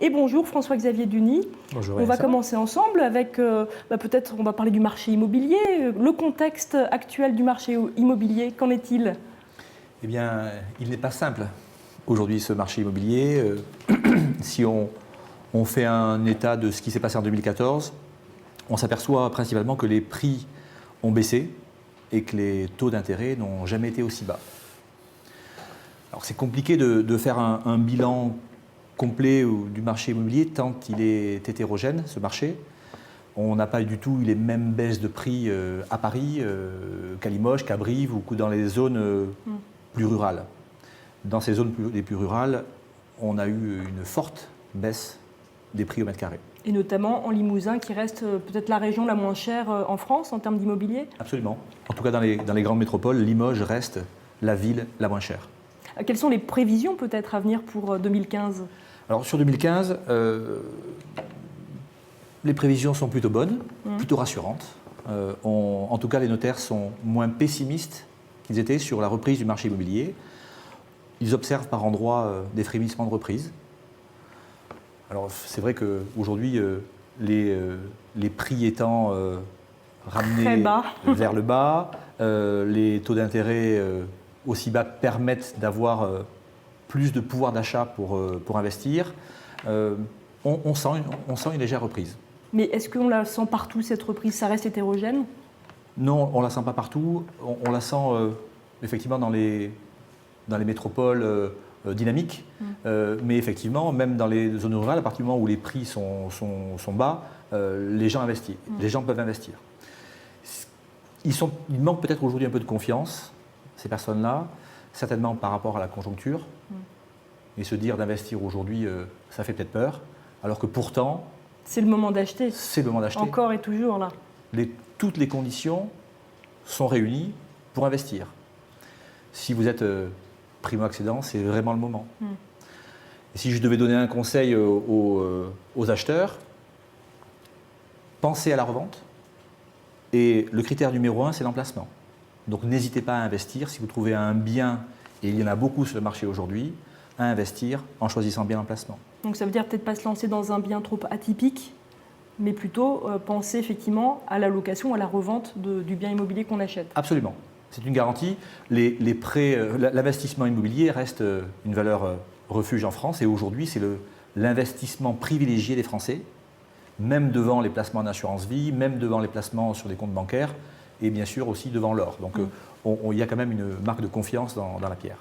Et bonjour François-Xavier Duny. Bonjour. On va commencer ensemble avec, peut-être on va parler du marché immobilier. Le contexte actuel du marché immobilier, qu'en est-il? Eh bien, il n'est pas simple aujourd'hui ce marché immobilier. Si on fait un état de ce qui s'est passé en 2014, on s'aperçoit principalement que les prix ont baissé et que les taux d'intérêt n'ont jamais été aussi bas. Alors c'est compliqué de faire un bilan complet du marché immobilier tant il est hétérogène, ce marché. On n'a pas du tout eu les mêmes baisses de prix à Paris, qu'à Limoges, qu'à Brive ou dans les zones plus rurales. Dans ces zones les plus rurales, on a eu une forte baisse des prix au mètre carré. Et notamment en Limousin, qui reste peut-être la région la moins chère en France en termes d'immobilier? Absolument. En tout cas, dans les grandes métropoles, Limoges reste la ville la moins chère. Quelles sont les prévisions peut-être à venir pour 2015? Alors sur 2015, les prévisions sont plutôt bonnes, plutôt rassurantes. En tout cas, les notaires sont moins pessimistes qu'ils étaient sur la reprise du marché immobilier. Ils observent par endroits des frémissements de reprise. Alors c'est vrai qu'aujourd'hui, les prix étant ramenés vers le bas, les taux d'intérêt aussi bas permettent d'avoir plus de pouvoir d'achat pour investir. On sent une légère reprise. Mais est-ce qu'on la sent partout, cette reprise? Ça reste hétérogène? Non, on ne la sent pas partout. On la sent effectivement dans les métropoles dynamiques. Mais effectivement, même dans les zones rurales, à partir du moment où les prix sont bas, les gens investissent. Les gens peuvent investir. Ils manquent peut-être aujourd'hui un peu de confiance, ces personnes-là, certainement par rapport à la conjoncture. Et se dire d'investir aujourd'hui, ça fait peut-être peur. Alors que pourtant... C'est le moment d'acheter. C'est le moment d'acheter. Encore et toujours là. Toutes les conditions sont réunies pour investir. Si vous êtes primo-accédant, c'est vraiment le moment. Et si je devais donner un conseil aux acheteurs, pensez à la revente. Et le critère numéro 1, c'est l'emplacement. Donc n'hésitez pas à investir. Si vous trouvez un bien, et il y en a beaucoup sur le marché aujourd'hui, à investir en choisissant bien l'emplacement. Donc ça veut dire peut-être pas se lancer dans un bien trop atypique, mais plutôt penser effectivement à la location, à la revente du bien immobilier qu'on achète. Absolument. C'est une garantie. Les prêts, l'investissement immobilier reste une valeur refuge en France et aujourd'hui c'est l'investissement privilégié des Français, même devant les placements en assurance vie, même devant les placements sur des comptes bancaires et bien sûr aussi devant l'or. Donc il y a quand même une marque de confiance dans la pierre.